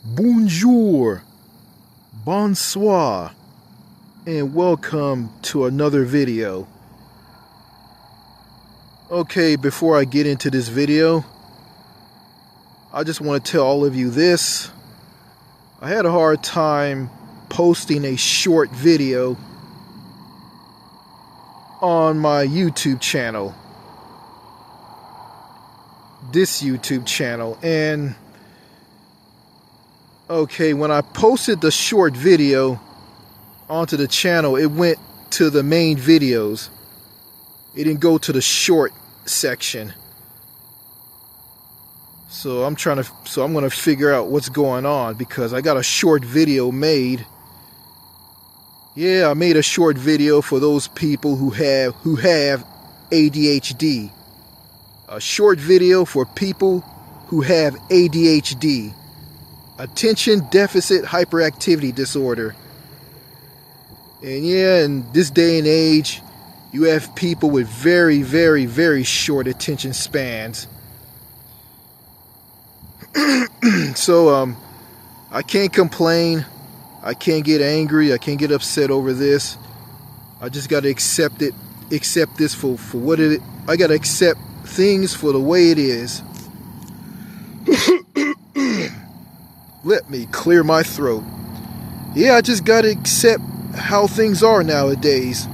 Bonjour, bonsoir, and welcome to another video. Okay, before I get into this video, I just want to tell all of you this. I had a hard time posting a short video on my YouTube channel. This YouTube channel. And okay, when I posted the short video onto the channel, it went to the main videos. It didn't go to the short section. So I'm gonna figure out what's going on, because I got a short video made. Yeah, I made a short video for those people who have ADHD. A short video for people who have ADHD. Attention Deficit Hyperactivity Disorder. And yeah, in this day and age, you have people with very, very, very short attention spans. So, I can't complain. I can't get angry. I can't get upset over this. I just got to accept it. Accept this for what it is. I got to accept things for the way it is. Let me clear my throat. Yeah, I just gotta accept how things are nowadays.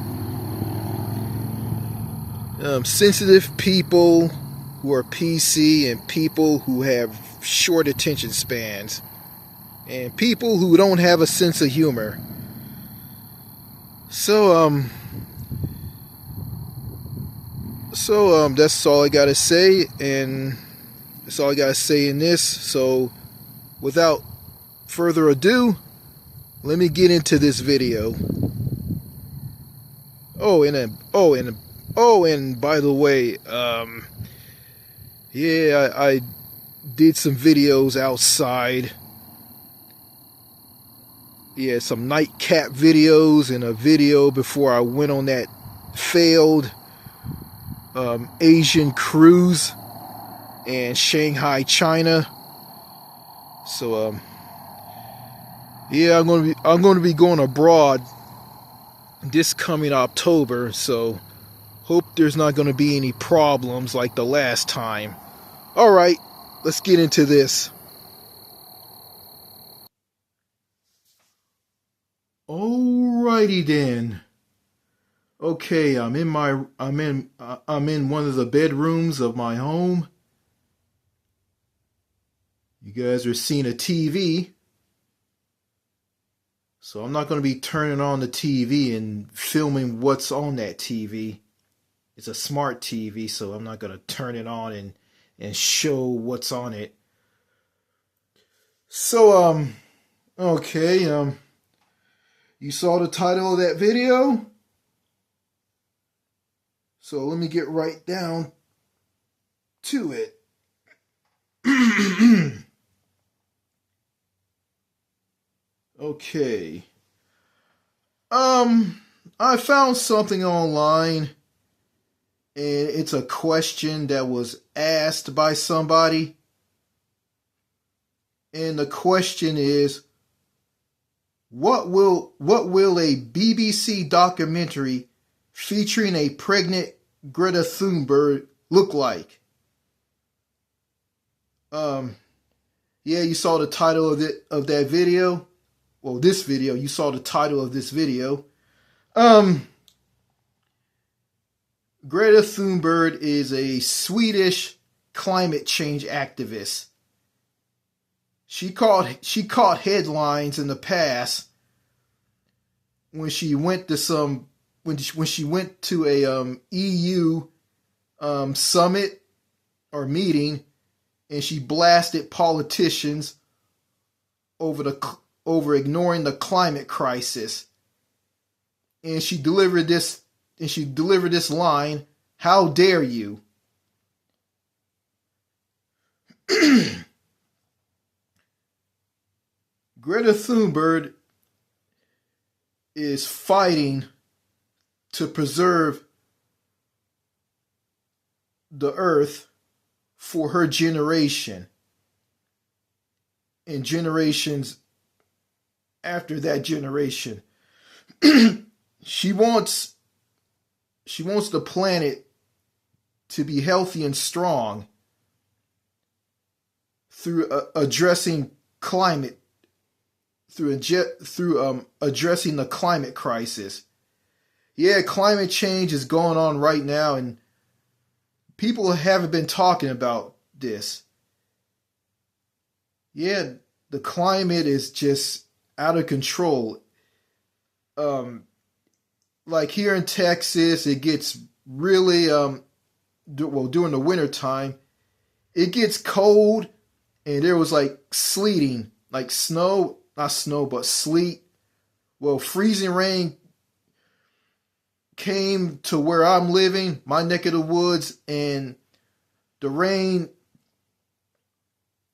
Sensitive people who are PC, and people who have short attention spans, and people who don't have a sense of humor. So that's all I gotta say, and that's all I gotta say in this. So without further ado, let me get into this video. And by the way, yeah, I did some videos outside. Yeah, some nightcap videos, and a video before I went on that failed Asian cruise in Shanghai, China. So yeah, I'm going to be going abroad this coming October, so hope there's not going to be any problems like the last time. All right, let's get into this. Alrighty then. Okay, I'm in one of the bedrooms of my home. You guys are seeing a TV. So I'm not going to be turning on the TV and filming what's on that TV. It's a smart TV, so I'm not going to turn it on and show what's on it. So, okay, you saw the title of that video? So let me get right down to it. Okay. I found something online, and it's a question that was asked by somebody. And the question is, what will a BBC documentary featuring a pregnant Greta Thunberg look like? Yeah, you saw the title of that video. Well, this video, you saw the title of this video. Greta Thunberg is a Swedish climate change activist. She caught headlines in the past when she went to a EU summit or meeting, and she blasted politicians over ignoring the climate crisis. And she delivered this line, "How dare you?" Greta Thunberg is fighting to preserve the earth for her generation. and generations after that generation. she wants the planet to be healthy and strong through addressing climate, through addressing the climate crisis. Yeah, climate change is going on right now, and people haven't been talking about this. Yeah, the climate is just out of control. Like here in Texas, it gets really during the winter time, it gets cold, and there was like sleeting, like snow, not snow, but sleet. Well, freezing rain came to where I'm living, my neck of the woods, and the rain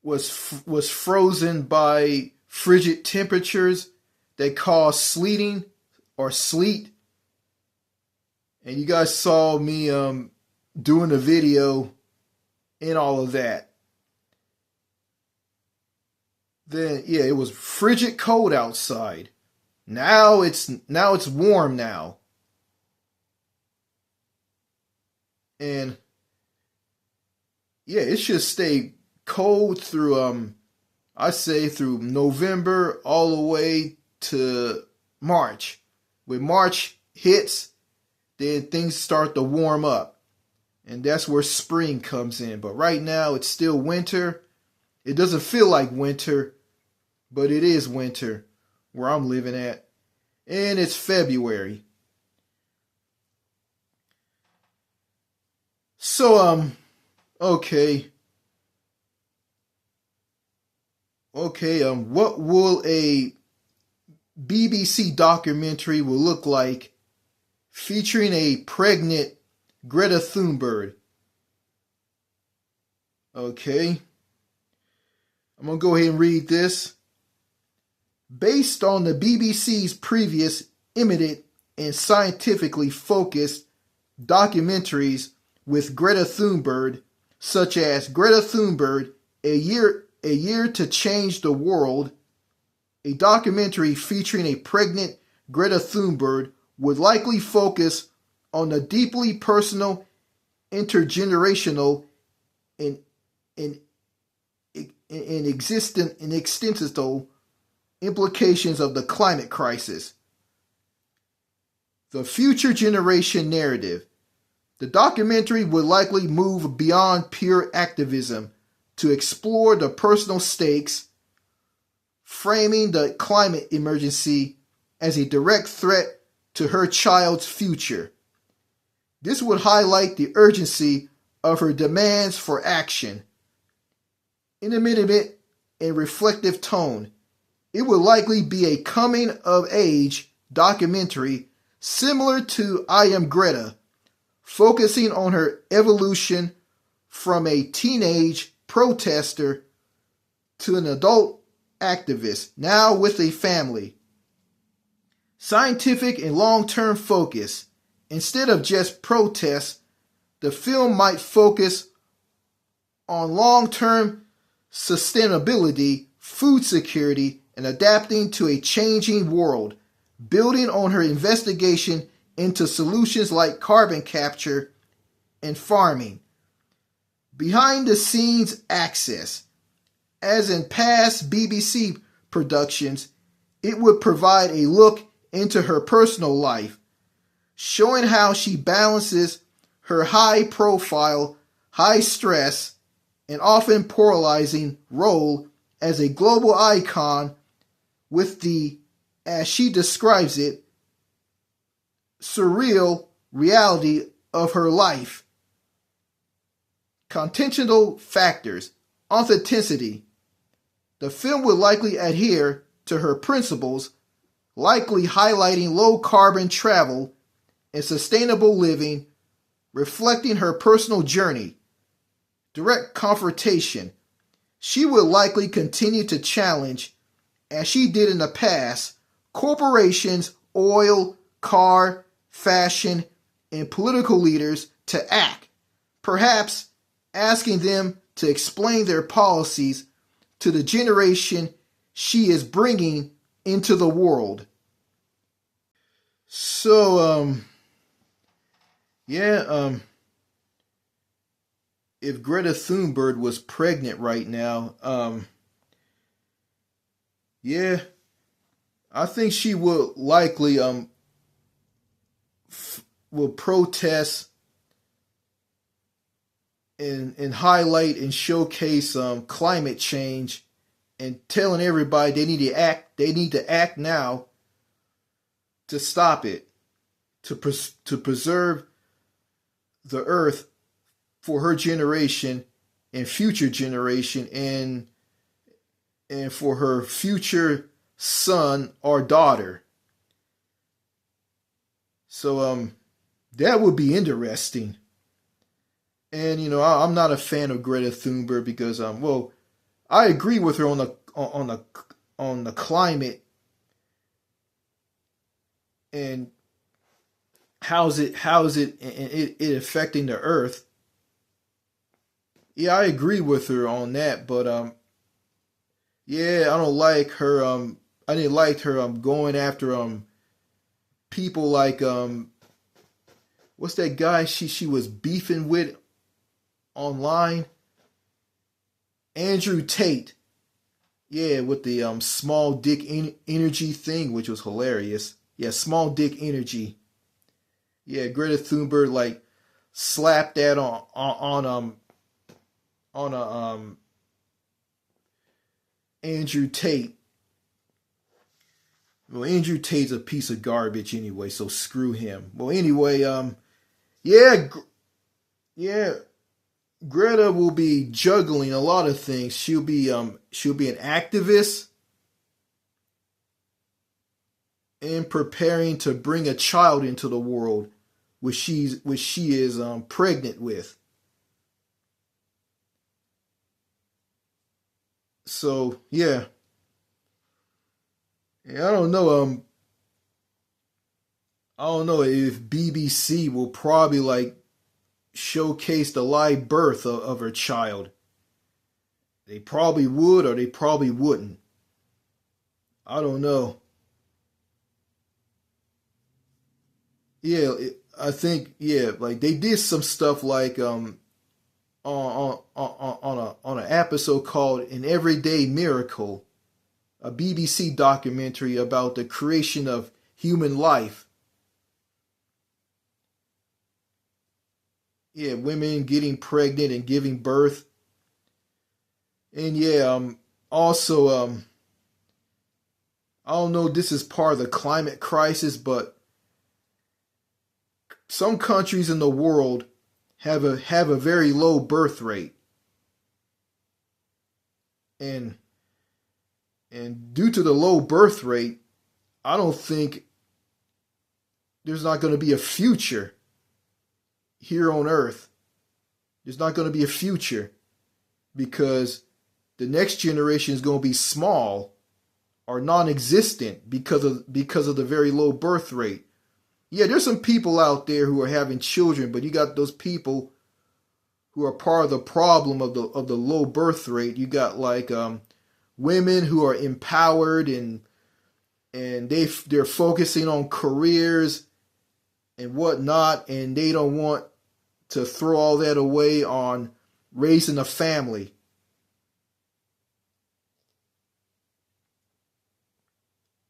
was frozen by frigid temperatures that caused sleeting or sleet. And you guys saw me doing a video in all of that. Then yeah, it was frigid cold outside. Now it's warm now. And yeah, it should stay cold through I say through November all the way to March. When March hits, then things start to warm up. And that's where spring comes in. But right now it's still winter. It doesn't feel like winter, but it is winter where I'm living at. And it's February. So okay. What will a BBC documentary will look like featuring a pregnant Greta Thunberg? Okay. I'm going to go ahead and read this. Based on the BBC's previous eminent and scientifically focused documentaries with Greta Thunberg, such as Greta Thunberg, A Year to Change the World, a documentary featuring a pregnant Greta Thunberg would likely focus on the deeply personal, intergenerational, and existential implications of the climate crisis. The future generation narrative. The documentary would likely move beyond pure activism to explore the personal stakes, framing the climate emergency as a direct threat to her child's future. This would highlight the urgency of her demands for action. In a intimate and reflective tone, it would likely be a coming-of-age documentary similar to I Am Greta, focusing on her evolution from a teenage protester to an adult activist, now with a family. Scientific and long-term focus. Instead of just protests, the film might focus on long-term sustainability, food security, and adapting to a changing world, building on her investigation into solutions like carbon capture and farming. Behind the scenes access. As in past BBC productions, it would provide a look into her personal life, showing how she balances her high profile, high stress, and often polarizing role as a global icon with the, as she describes it, surreal reality of her life. Contextual factors. Authenticity. The film would likely adhere to her principles, likely highlighting low carbon travel and sustainable living, reflecting her personal journey. Direct confrontation. She would likely continue to challenge, as she did in the past, corporations, oil, car, fashion, and political leaders to act, perhaps asking them to explain their policies to the generation she is bringing into the world. So, yeah, if Greta Thunberg was pregnant right now, yeah, I think she will likely will protest and highlight and showcase climate change and telling everybody they need to act now to stop it, to preserve the earth for her generation and future generation, and for her future son or daughter. So that would be interesting. And I'm not a fan of Greta Thunberg because well, I agree with her on the climate and how's it affecting the earth. Yeah, I agree with her on that, but yeah, I don't like her I didn't like her going after people like what's that guy she was beefing with online? Andrew Tate. Yeah, with the small dick energy thing, which was hilarious. Yeah, small dick energy. Yeah, Greta Thunberg like slapped that on a Andrew Tate. Well, Andrew Tate's a piece of garbage anyway, so screw him. Well, anyway, yeah, yeah, Greta will be juggling a lot of things. She'll be an activist and preparing to bring a child into the world, which she is pregnant with. So yeah, yeah, I don't know if BBC will probably like showcase the live birth of her child. They probably would, or they probably wouldn't. I don't know. Yeah, I think yeah, like they did some stuff like on an episode called "An Everyday Miracle," a BBC documentary about the creation of human life. Yeah, women getting pregnant and giving birth, and yeah, also I don't know. This is part of the climate crisis, but some countries in the world have a very low birth rate, and due to the low birth rate, I don't think there's not going to be a future here on Earth. There's not going to be a future because the next generation is going to be small or non-existent because of the very low birth rate. Yeah, there's some people out there who are having children, but you got those people who are part of the problem of the low birth rate. You got like women who are empowered and they're focusing on careers and whatnot, and they don't want to throw all that away on raising a family.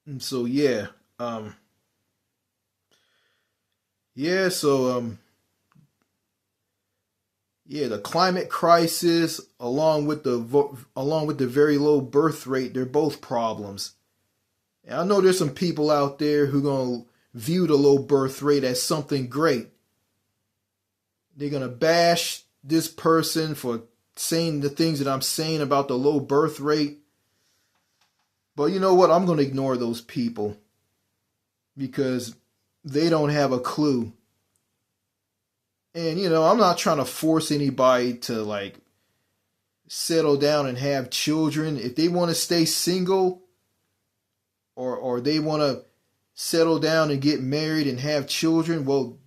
And so yeah, yeah, so yeah, the climate crisis along with the very low birth rate, they're both problems. And I know there's some people out there who gonna view the low birth rate as something great. They're gonna bash this person for saying the things that I'm saying about the low birth rate. But you know what? I'm gonna ignore those people because they don't have a clue. And I'm not trying to force anybody to like settle down and have children. If they want to stay single or they want to settle down and get married and have children, well,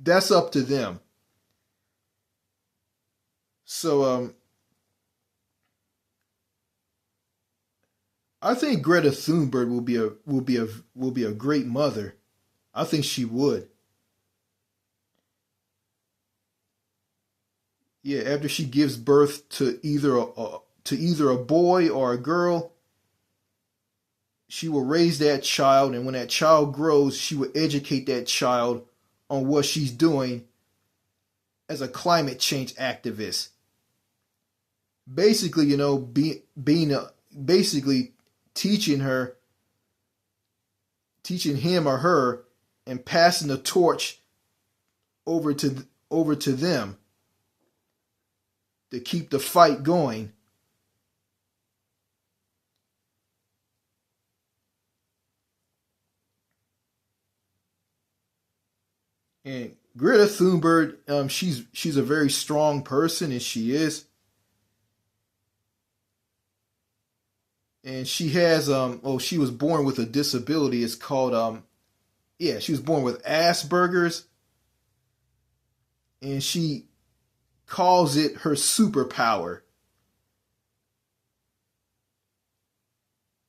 that's up to them. So I think Greta Thunberg will be a great mother. I think she would. Yeah, after she gives birth to either a boy or a girl, she will raise that child, and when that child grows, she will educate that child on what she's doing as a climate change activist. Basically, basically teaching her, teaching him or her, and passing the torch over to them to keep the fight going. And Greta Thunberg, she's a very strong person, and she is. And she has she was born with a disability. It's called she was born with Asperger's, and she calls it her superpower.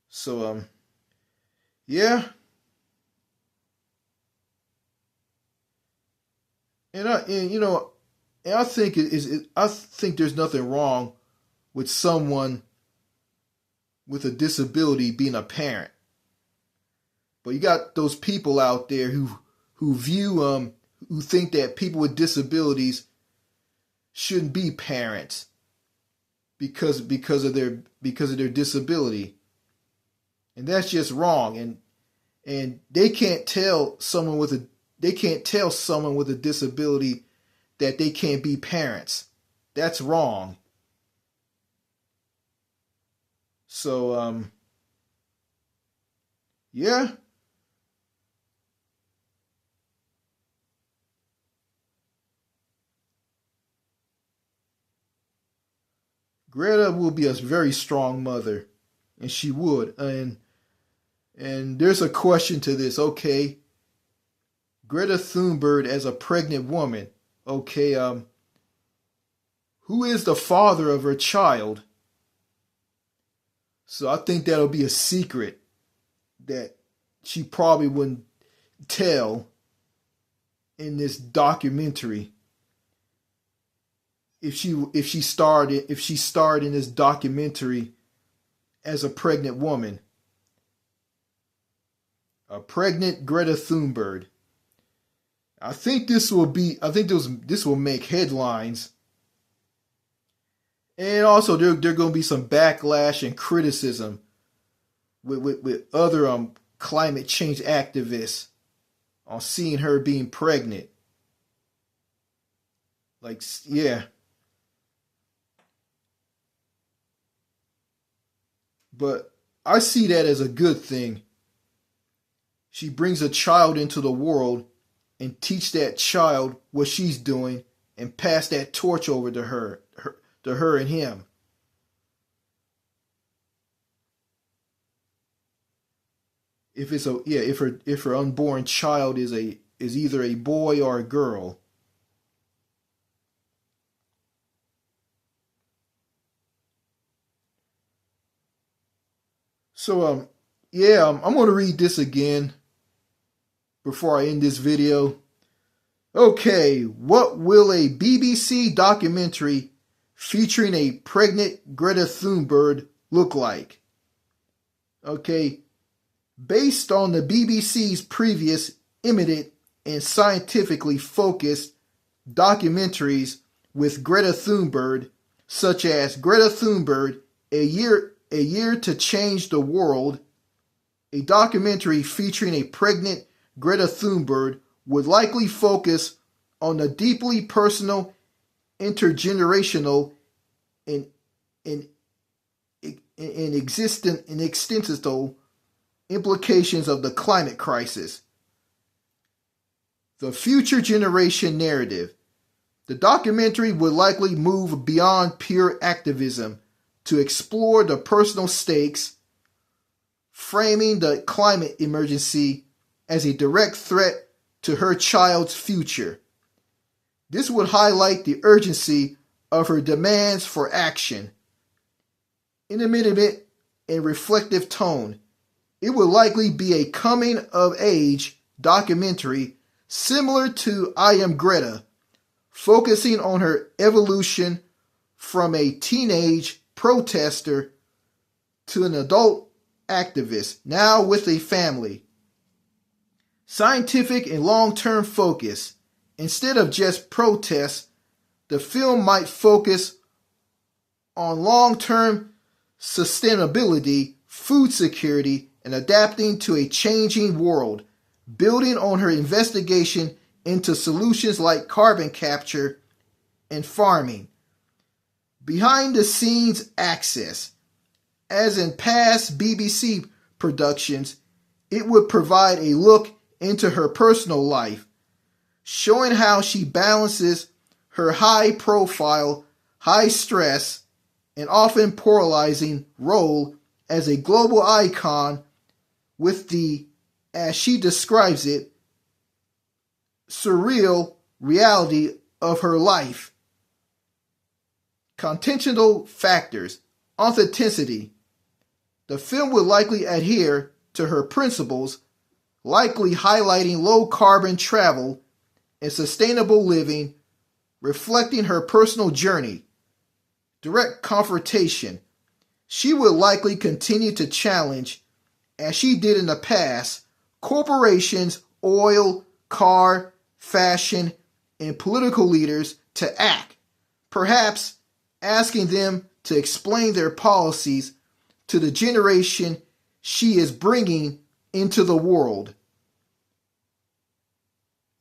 So yeah, and I think I think there's nothing wrong with someone with a disability being a parent. But you got those people out there who think that people with disabilities shouldn't be parents because of their disability. And that's just wrong. And they can't tell someone with a disability that they can't be parents. That's wrong. So yeah. Greta will be a very strong mother, and she would. And there's a question to this. Okay, Greta Thunberg as a pregnant woman. Okay, who is the father of her child? So I think that'll be a secret that she probably wouldn't tell in this documentary. If she starred in this documentary as a pregnant woman, a pregnant Greta Thunberg. I think this will make headlines. And also there going to be some backlash and criticism with other climate change activists on seeing her being pregnant. Like, yeah. But I see that as a good thing. She brings a child into the world and teach that child what she's doing and pass that torch over to her and him. If her unborn child is either a boy or a girl. So I'm going to read this again before I end this video. Okay, what will a BBC documentary featuring a pregnant Greta Thunberg look like? Okay, based on the BBC's previous imminent and scientifically focused documentaries with Greta Thunberg, such as Greta Thunberg, A Year to Change the World, a documentary featuring a pregnant Greta Thunberg would likely focus on the deeply personal, intergenerational, and existential implications of the climate crisis. The future generation narrative. The documentary would likely move beyond pure activism to explore the personal stakes, framing the climate emergency as a direct threat to her child's future. This would highlight the urgency of her demands for action. In a minute, and reflective tone. It would likely be a coming-of-age documentary similar to I Am Greta, focusing on her evolution from a teenage protester to an adult activist, now with a family. Scientific and long-term focus. Instead of just protests, the film might focus on long-term sustainability, food security, and adapting to a changing world, building on her investigation into solutions like carbon capture and farming. Behind the scenes access. As in past BBC productions, it would provide a look into her personal life, showing how she balances her high profile, high stress, and often polarizing role as a global icon with the, as she describes it, surreal reality of her life. Contextual factors. Authenticity. The film would likely adhere to her principles, likely highlighting low carbon travel and sustainable living, reflecting her personal journey. Direct confrontation. She would likely continue to challenge, as she did in the past, corporations, oil, car, fashion, and political leaders to act, perhaps asking them to explain their policies to the generation she is bringing into the world.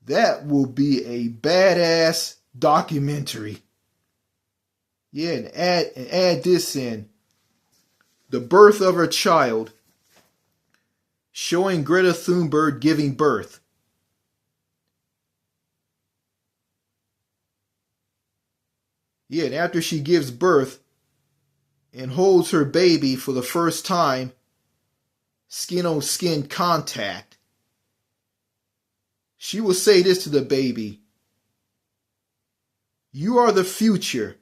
That will be a badass documentary. Yeah, and add this in. The birth of her child, showing Greta Thunberg giving birth. Yeah, and after she gives birth and holds her baby for the first time, skin-on-skin contact, she will say this to the baby: "You are the future.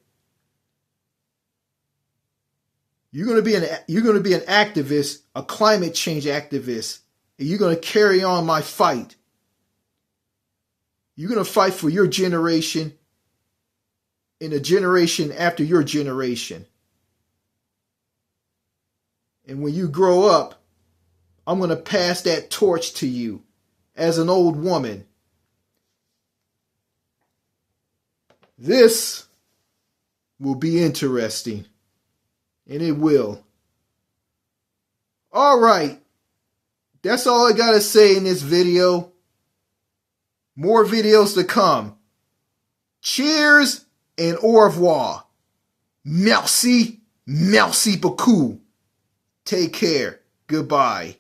You're going to be an activist, a climate change activist, and you're going to carry on my fight. You're going to fight for your generation and the generation after your generation. And when you grow up, I'm going to pass that torch to you as an old woman." This will be interesting. And it will. Alright. That's all I gotta say in this video. More videos to come. Cheers and au revoir. Merci. Merci beaucoup. Take care. Goodbye.